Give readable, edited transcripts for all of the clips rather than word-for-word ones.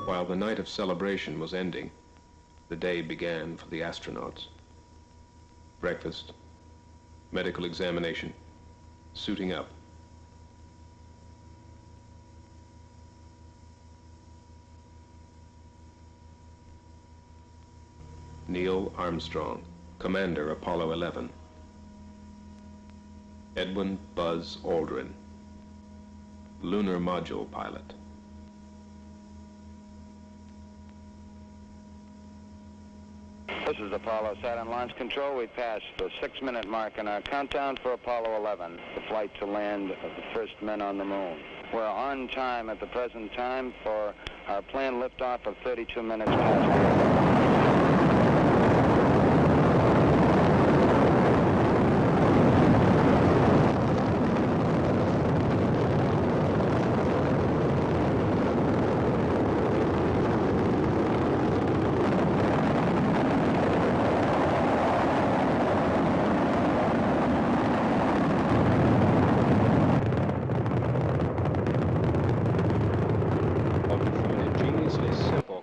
While the night of celebration was ending, the day began for the astronauts. Breakfast, medical examination, suiting up. Neil Armstrong, Commander, Apollo 11. Edwin Buzz Aldrin, Lunar Module Pilot. This is Apollo Saturn Launch Control. We passed the 6-minute mark in our countdown for Apollo 11, the flight to land of the first men on the moon. We're on time at the present time for our planned liftoff of 32 minutes past.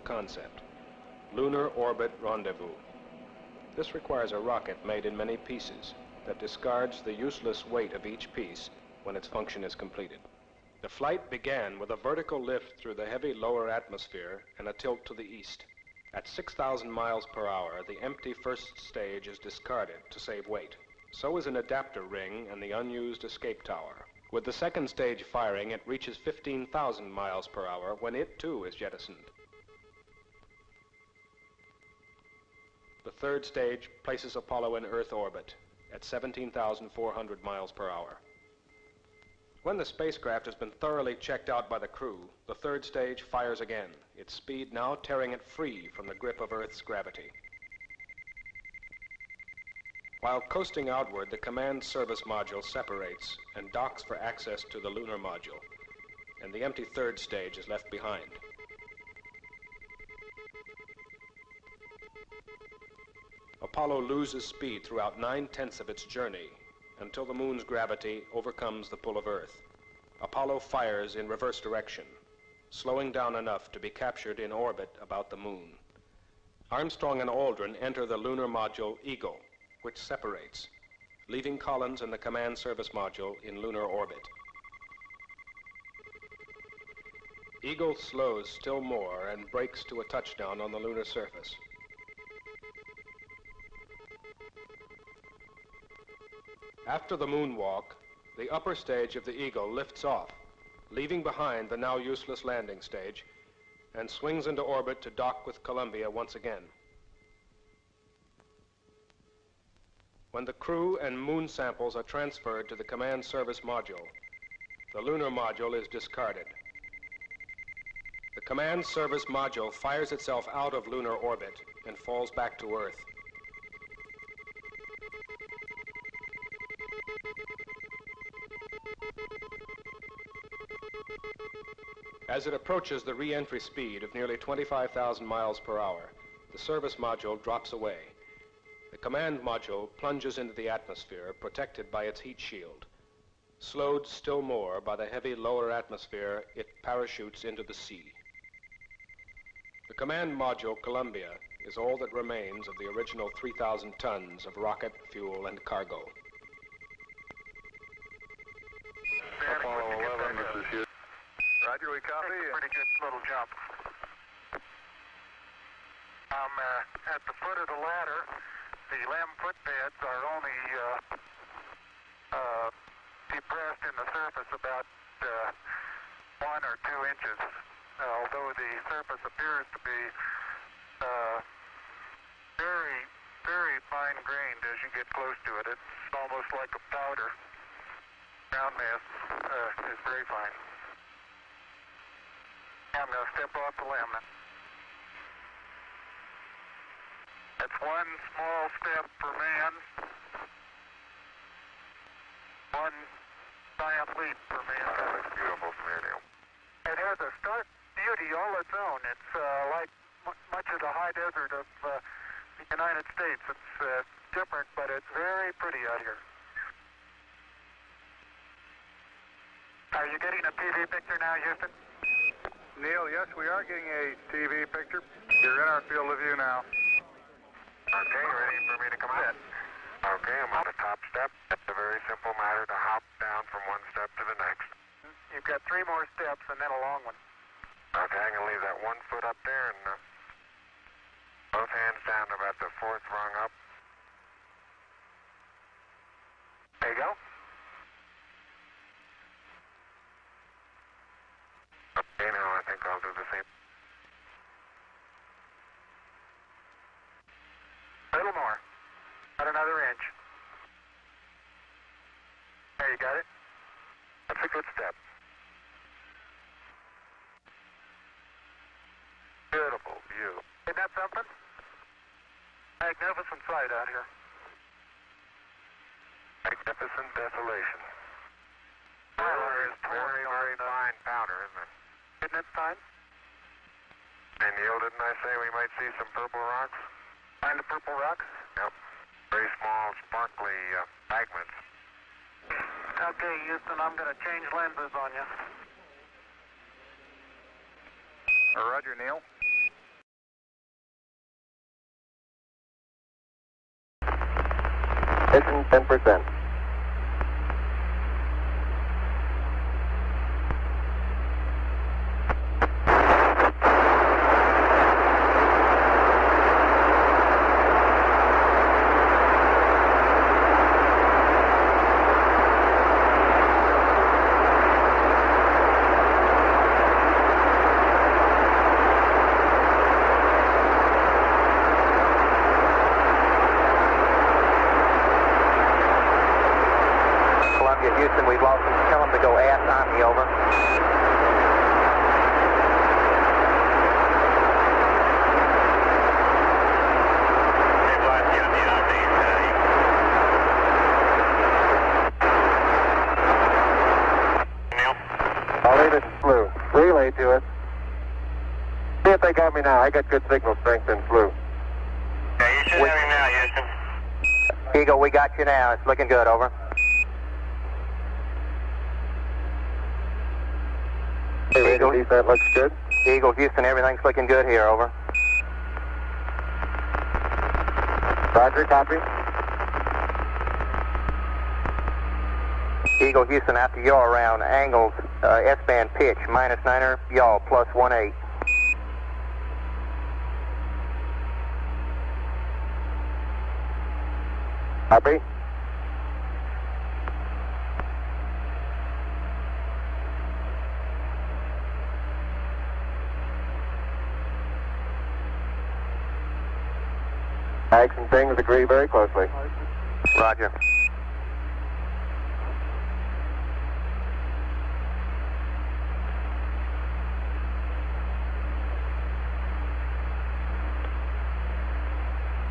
Concept, lunar orbit rendezvous. This requires a rocket made in many pieces that discards the useless weight of each piece when its function is completed. The flight began with a vertical lift through the heavy lower atmosphere and a tilt to the east. At 6,000 miles per hour, the empty first stage is discarded to save weight. So is an adapter ring and the unused escape tower. With the second stage firing, it reaches 15,000 miles per hour when it too is jettisoned. The third stage places Apollo in Earth orbit at 17,400 miles per hour. When the spacecraft has been thoroughly checked out by the crew, the third stage fires again, its speed now tearing it free from the grip of Earth's gravity. While coasting outward, the command service module separates and docks for access to the lunar module, and the empty third stage is left behind. Apollo loses speed throughout 9/10 of its journey until the moon's gravity overcomes the pull of Earth. Apollo fires in reverse direction, slowing down enough to be captured in orbit about the moon. Armstrong and Aldrin enter the lunar module Eagle, which separates, leaving Collins and the command service module in lunar orbit. Eagle slows still more and brakes to a touchdown on the lunar surface. After the moonwalk, the upper stage of the Eagle lifts off, leaving behind the now useless landing stage, and swings into orbit to dock with Columbia once again. When the crew and moon samples are transferred to the command service module, the lunar module is discarded. The command service module fires itself out of lunar orbit and falls back to Earth. As it approaches the re-entry speed of nearly 25,000 miles per hour, the service module drops away. The command module plunges into the atmosphere, protected by its heat shield. Slowed still more by the heavy lower atmosphere, it parachutes into the sea. The command module, Columbia, is all that remains of the original 3,000 tons of rocket, fuel, and cargo. Apollo 11, this is Hughes. Roger, we copy. Pretty good little jump. I'm at the foot of the ladder. The LEM footpads are only depressed in the surface about 1 or 2 inches. Although the surface appears to be very, very fine-grained as you get close to it. It's almost like a powder. Ground mass is very fine. I'm going to step off the LEM. That's one small step for man, one giant leap for man. That's beautiful from here, Neil. It has a stark beauty all its own. It's like much of the high desert of the United States. It's different, but it's very pretty out here. Are you getting a TV picture now, Houston? Neil, yes, we are getting a TV picture. You're in our field of view now. Okay, ready for me to come out? Okay, I'm on the top step. It's a very simple matter to hop down from one step to the next. You've got 3 more steps and then a long one. Okay, I'm going to leave that 1 foot up there and both hands down about the 4th rung up. There you go. Okay, now I think I'll do the same. A little more. About another inch. There, you got it? That's a good step. Beautiful view. Isn't that something? Magnificent sight out here. Magnificent desolation. There is very, very fine powder, isn't it? Isn't it fine? And Neil, didn't I say we might see some purple rocks? Find the purple rocks? Yep. Very small, sparkly fragments. Okay, Houston, I'm going to change lenses on you. Roger, Neil. Vision 10%. Houston, we've lost him. Tell him to go ass on me, over. I'll leave it in flu. Relay to us. See if they got me now. I got good signal strength in flu. Yeah, you should have him now, Houston. Eagle, we got you now. It's looking good, over. Eagle, that looks good. Eagle, Houston, everything's looking good here, over. Roger, copy. Eagle, Houston, after yaw around, angles, S-band pitch, -9er, yaw, +18. Copy. Bags and things agree very closely. Roger.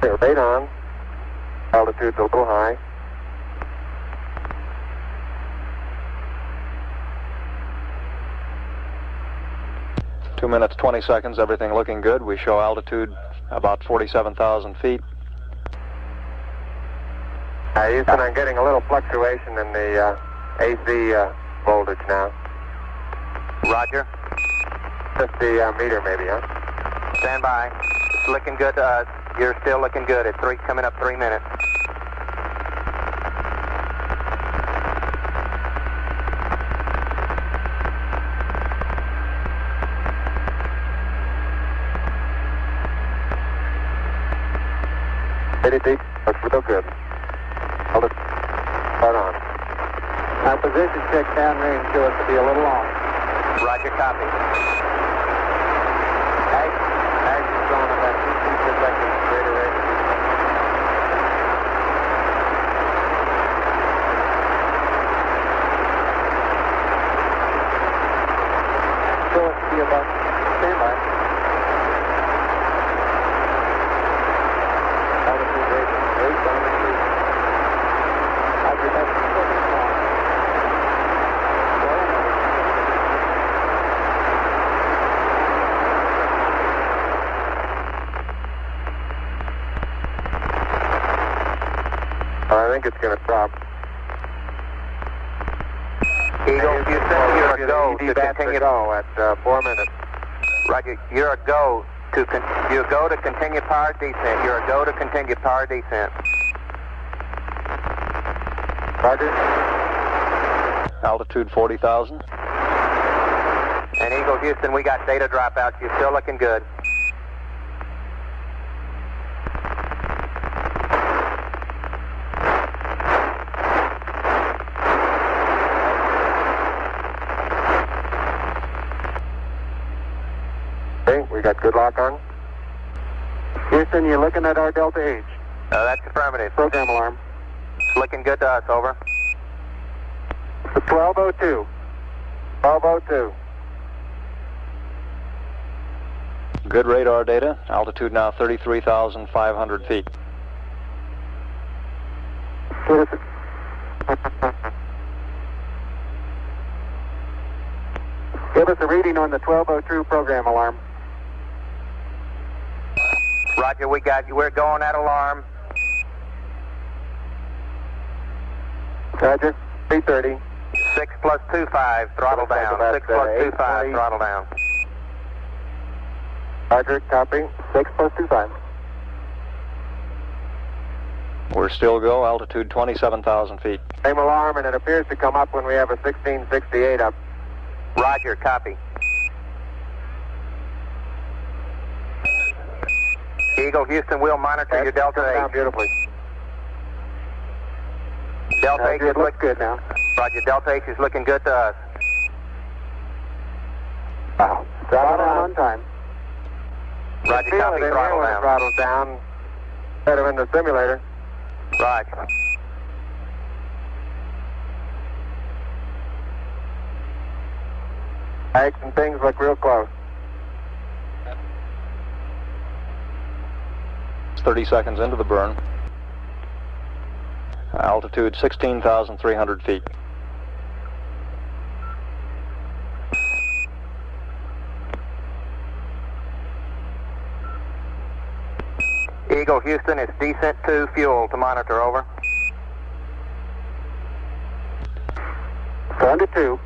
Here, radon. Altitude's a little high. Two minutes, 20 seconds, everything looking good. We show altitude about 47,000 feet. Houston, I'm getting a little fluctuation in the AC voltage now. Roger. 50 meter maybe, huh? Stand by. It's looking good to us. You're still looking good at coming up 3 minutes. Deep. Looks real good. Hold it. Start on. Our position check downrange shows us to be a little off. Roger, copy. Action's on about 2 feet per second, greater rate. Show us to be about standby. Altitude rating 8 on the street. Roger, that's looking small. I think it's going to drop. Eagle, you said you're a go to continue. Go at 4 minutes. Roger, you're a go to continue power descent. You're a go to continue power descent. Roger. Altitude 40,000. And Eagle Houston, we got data dropouts. You're still looking good. Okay, we got good lock on. Houston, you're looking at our Delta H. That's affirmative. Program alarm. It's looking good to us, over. 1202. 1202. Good radar data. Altitude now 33,500 feet. Give us a reading on the 1202 program alarm. Roger, we got you. We're going at alarm. Roger. 330. 6 plus 25, throttle down. 6 plus 25, throttle down. Roger, copy. 6 plus 25. We're still go, altitude 27,000 feet. Same alarm, and it appears to come up when we have a 1668 up. Roger, copy. Eagle Houston, we'll monitor your Delta H. Beautifully. Delta H looks good now. Roger, Delta H is looking good to us. Wow. Throttle down on time. Roger, copy, throttle down. Throttle down. Instead of in the simulator. Roger. Eggs and things look real close. 30 seconds into the burn. Altitude 16,300 feet. Eagle Houston, it's descent to fuel to monitor, over. 72.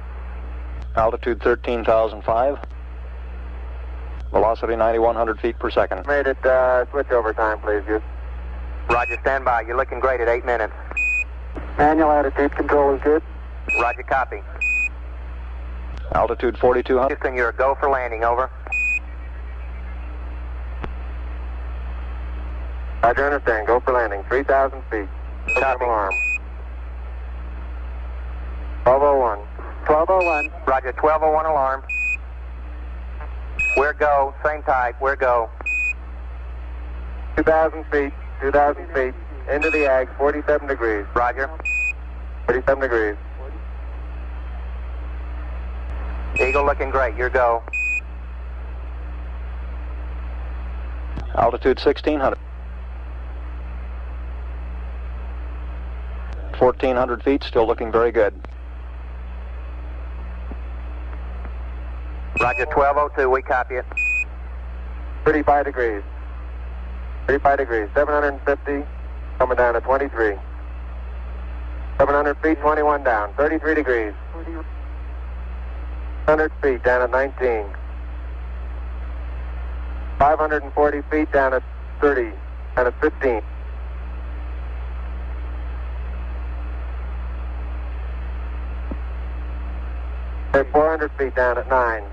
Altitude 13,005. Velocity 9,100 feet per second. Made it switch over time, please, Houston. Roger, stand by. You're looking great at 8 minutes. Manual attitude control is good. Roger, copy. Altitude 4,200. Houston, you're a go for landing, over. Roger, understand. Go for landing. 3,000 feet. Copy. Alarm. 1201. 1201. Roger, 1201 alarm. We're go. Same type. We're go. 2,000 feet. 2,000 feet. Into the ag. 47 degrees. Roger. 47 degrees. Eagle looking great. You're go. Altitude 1,600. 1,400 feet. Still looking very good. Roger, 1202. We copy it. 35 degrees. 35 degrees. 750. Coming down to 23. 700 feet, 21 down. 33 degrees. 100 feet down at 19. 540 feet down at 30. Down at 15. At 400 feet down at 9.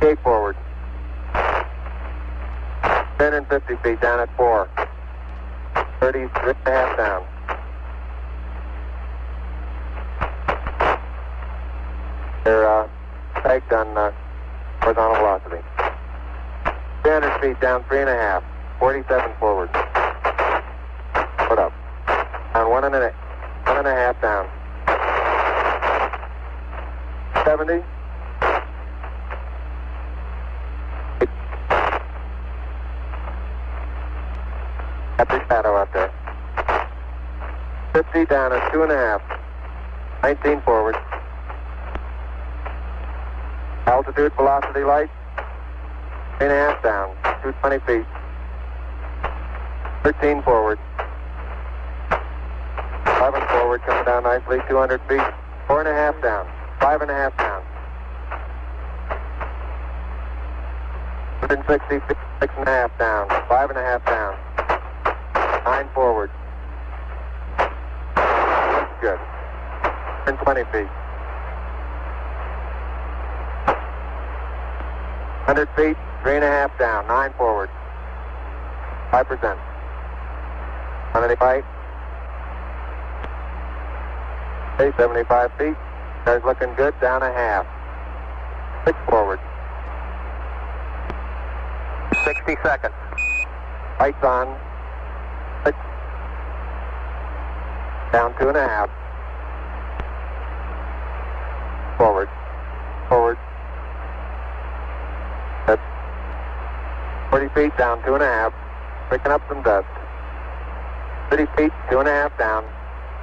Gate forward. 10 and 50 feet down at 4. 33.5 down. They're pegged on horizontal velocity. 300 feet down 3.5. 47 forward. Put up. Down 1.5 down. 70. Got the shadow out there. 50 down at 2.5. 19 forward. Altitude, velocity light. 3.5 down. 220 feet. 13 forward. 11 forward, coming down nicely. 200 feet. 4.5 down. 5.5 down. 160 feet, 6.5 down, 5.5 down. 9 forward. Good. 120 feet. 100 feet, 3.5 down, 9 forward. 5%. 185. Okay, 75 feet. Guys looking good, down a half. 6 forward. 60 seconds. Lights on. 6. Down 2.5. Forward. Forward. That's 40 feet, down 2.5. Picking up some dust. 30 feet, 2.5 down.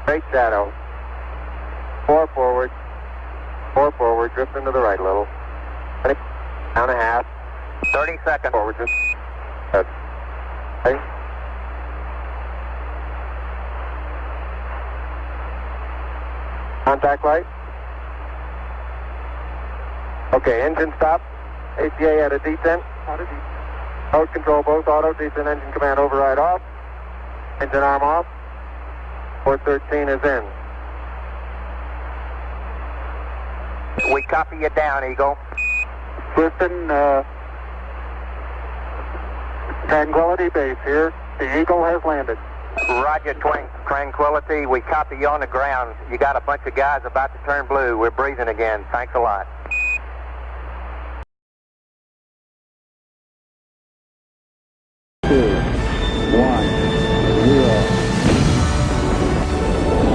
Straight shadow. 4 forward. 4 forward, drifting to the right a little. 20, down a half. 30 seconds. Forward, just. Good. Okay. Contact light. Okay, engine stop. ACA at a descent. Mode control both auto, descent engine command override off. Engine arm off. 413 is in. We copy you down, Eagle. Houston, Tranquility Base here. The Eagle has landed. Roger, Tranquility. We copy you on the ground. You got a bunch of guys about to turn blue. We're breathing again. Thanks a lot.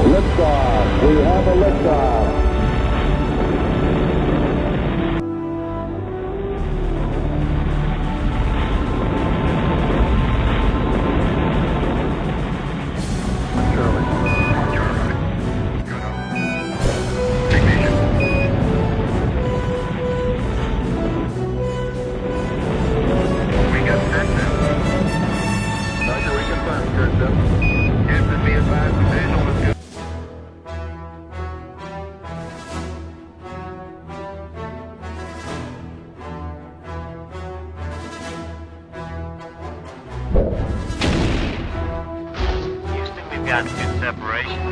Liftoff. We have a liftoff. Got good separation.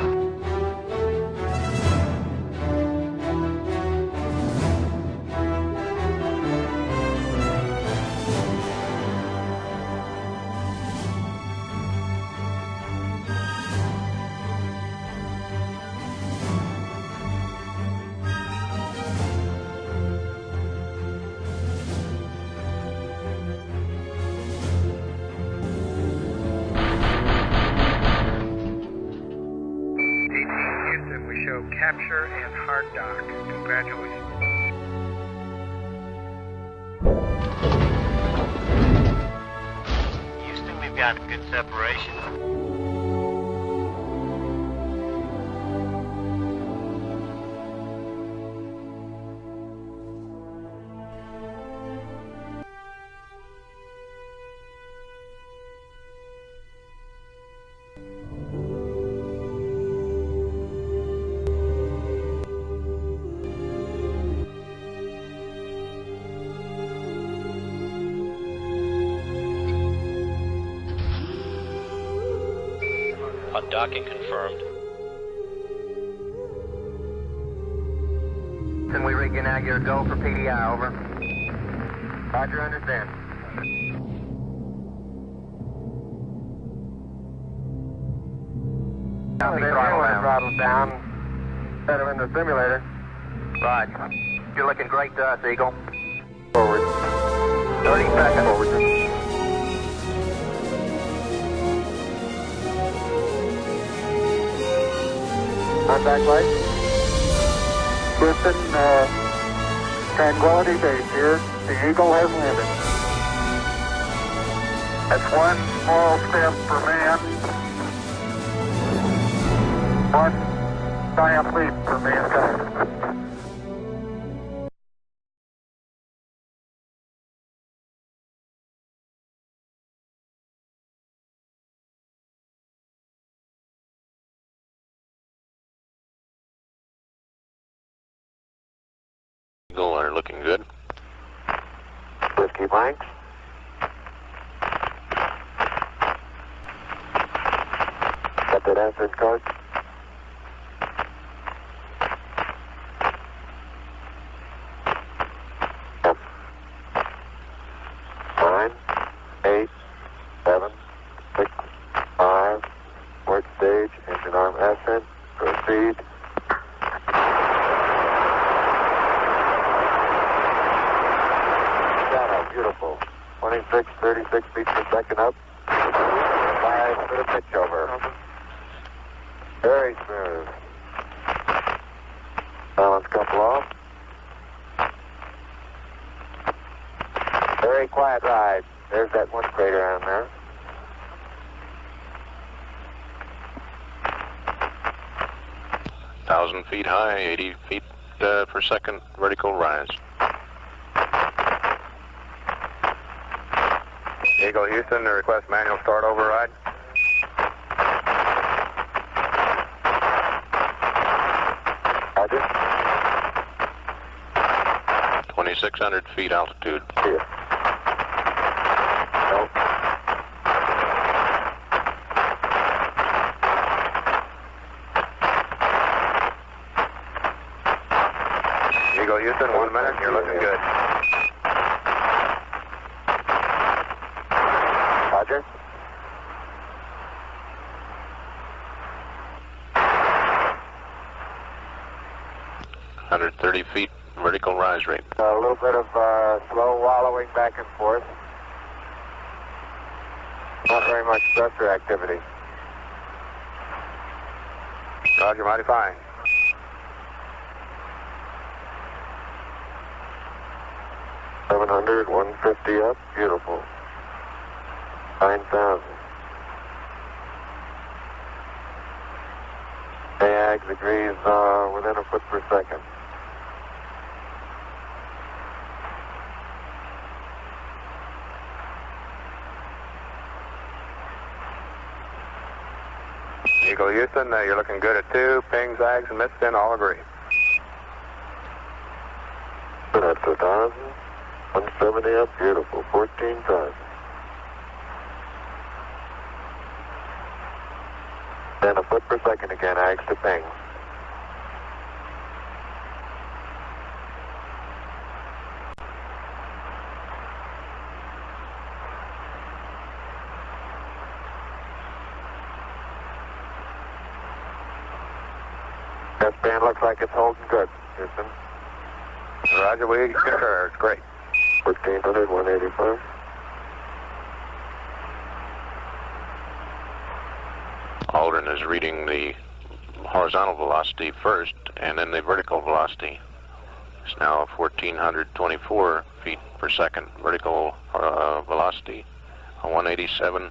Capture and hard dock. Congratulations. Houston, we've got good separation. Docking confirmed. Can we rig you now? You're a go for PDI, over. Roger, understand. Throttle down. Set him in the simulator. Right. You're looking great to us, Eagle. Forward. 30 seconds. Forward. Contact light. Houston, Tranquility Base here. The Eagle has landed. That's one small step for man, one giant leap for mankind. Eagle are looking good. Whiskey blank. Got that answered card? Yep. 9, 8, 7, 6, 5, port stage, engine arm ascent, proceed. Shadow, beautiful. 26, 36 feet per second up. 5 to the pitch over. Very smooth. Balance couple off. Very quiet ride. There's that one crater on there. Thousand feet high, 80 feet per second vertical rise. Eagle Houston, request manual start override. Roger. 2,600 feet altitude. See ya. Nope. Eagle Houston, 1 minute, you're looking good. Roger. $130 feet vertical rise rate. A little bit of slow wallowing back and forth. Not very much thruster activity. Roger, mighty fine. $700, 150 up, beautiful. 9,000. AAG degrees within a foot per second. Eagle Houston, you're looking good at 2. Ping, zags, and missed in, all agree. That's 1,000. 170 up, beautiful. 14,000. And a foot per second again, AGs to ping. That band looks like it's holding good, Houston. Roger, we concur. It's great. 1,400, 185. Aldrin is reading the horizontal velocity first and then the vertical velocity. It's now 1,424 feet per second vertical velocity, 187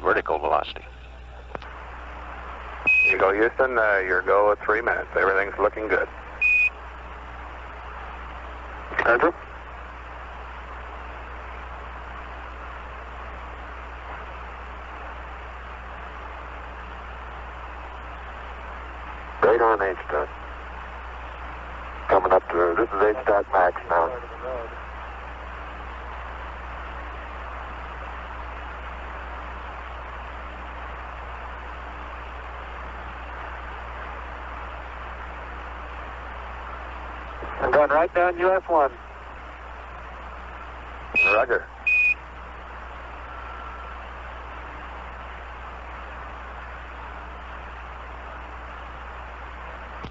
vertical velocity. Eagle Houston, your go at 3 minutes. Everything's looking good. Andrew? Right on H-dot. Coming up to, this is H-dot max now. I'm going right down US 1. Roger.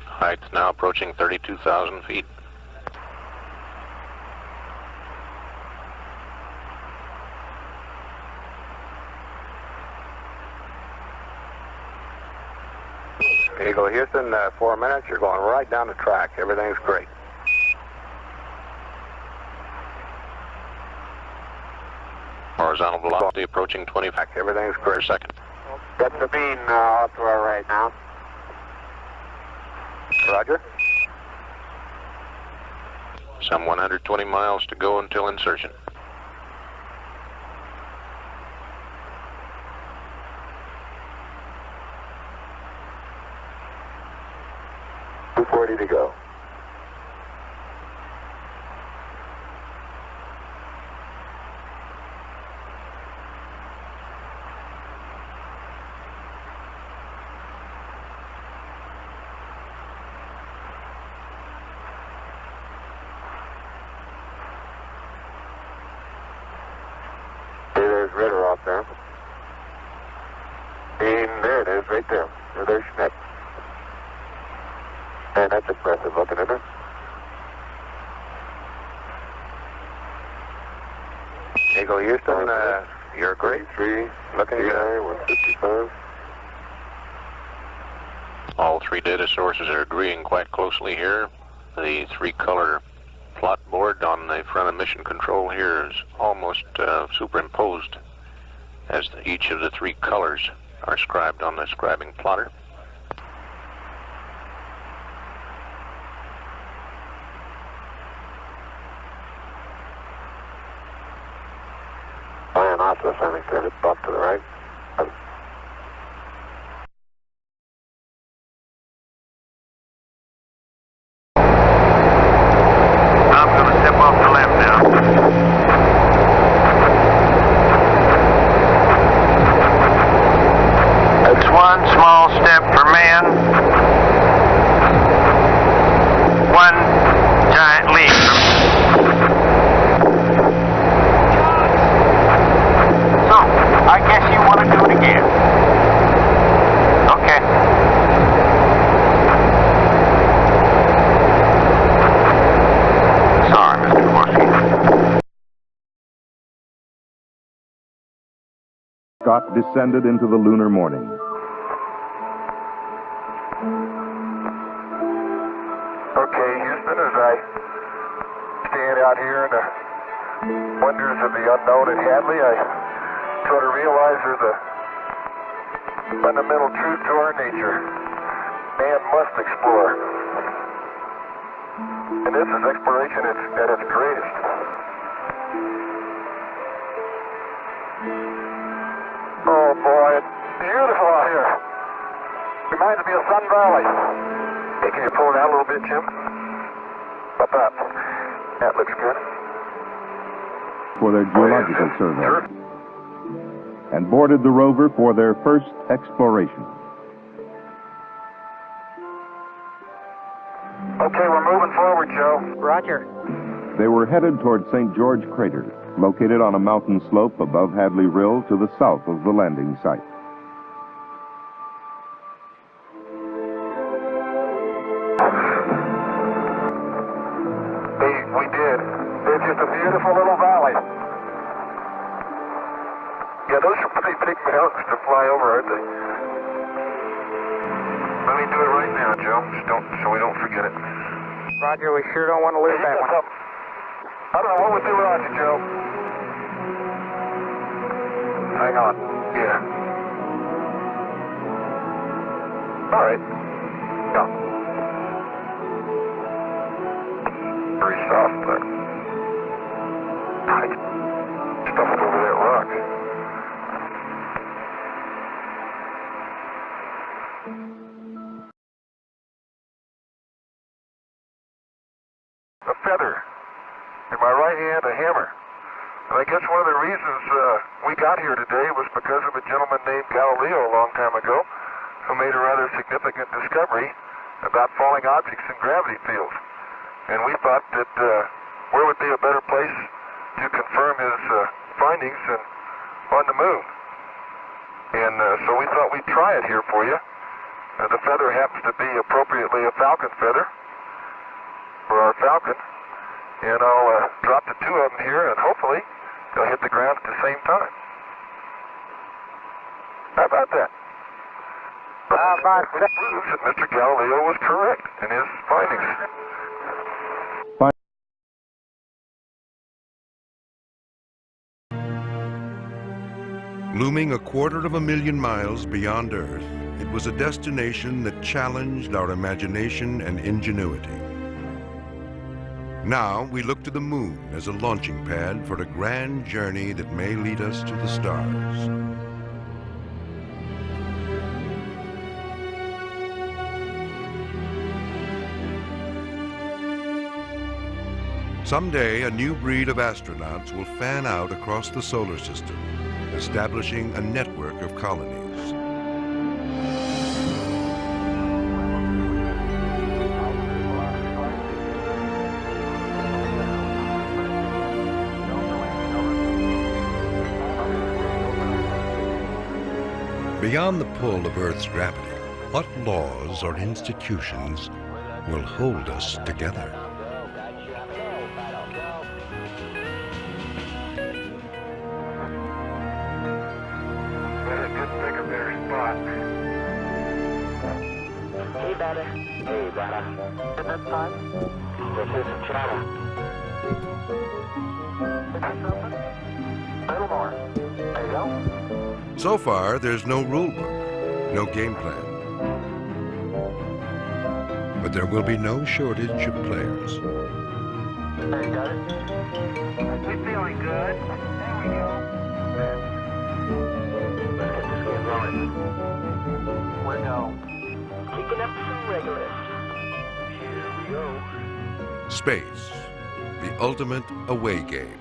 Height's now approaching 32,000 feet. Eagle Houston, 4 minutes. You're going right down the track. Everything's great. Horizontal velocity approaching 20 Everything's great. per second. Got Sabine off to our right now. Roger. Some 120 miles to go until insertion. .240 to go. there's Ritter off there. And there it is, right there. There's Schmidt. And that's impressive looking, isn't it? Eagle Houston, you're great. 3, looking good. 155. All three data sources are agreeing quite closely here. The three-color plot board on the front of mission control here is almost superimposed as each of the three colors are scribed on the scribing plotter. Ionopolis, I think there's a bump to the right. I'm going to step off the left now. That's one small step for man, one giant leap So, I guess you want to do it again. Okay. Sorry, Mr. Korsky. Scott descended into the lunar morning. Okay, Houston, as I stand out here in the wonders of the unknown at Hadley, I sort of realize there's a fundamental truth to our nature. Man must explore. And this is exploration at its greatest. Oh boy, it's beautiful out here. Reminds me of Sun Valley. Hey, can you pull it out a little bit, Jim? About that. That looks good. For their geological survey. Sure. And boarded the rover for their first exploration. Okay, we're moving forward, Joe. Roger. They were headed toward St. George Crater, located on a mountain slope above Hadley Rill to the south of the landing site. We did. It's just a beautiful little valley. Yeah, those are pretty big mountains to fly over, aren't they? Let me do it right now, Joe, so we don't forget it. Roger, we sure don't want to lose that one. I don't know what we do without you, Joe. Hang on. Yeah. All right. Yeah. Very soft, but I stuffed over that rock. A feather. In my right hand, a hammer. And I guess one of the reasons we got here today was because of a gentleman named Galileo a long time ago who made a rather significant discovery about falling objects in gravity fields. And we thought that where would be a better place to confirm his findings than on the moon. And so we thought we'd try it here for you. The feather happens to be appropriately a falcon feather for our falcon. And I'll drop the two of them here, and hopefully they'll hit the ground at the same time. How about that? How about that? Proves that Mr. Galileo was correct in his findings. Looming 250,000 miles beyond Earth, it was a destination that challenged our imagination and ingenuity. Now we look to the moon as a launching pad for a grand journey that may lead us to the stars. Someday, a new breed of astronauts will fan out across the solar system, establishing a network of colonies. Beyond the pull of Earth's gravity, what laws or institutions will hold us together? Better just pick up their spot. Hey, better. Hey, better. Is that time? This is Chata. Is that something? A little more. There you go. So far, there's no rule book, no game plan. But there will be no shortage of players. There you got it. We're feeling good. There we go. Let's get this game rolling. We're go. Kicking up some regulars. Here we go. Space, the ultimate away game.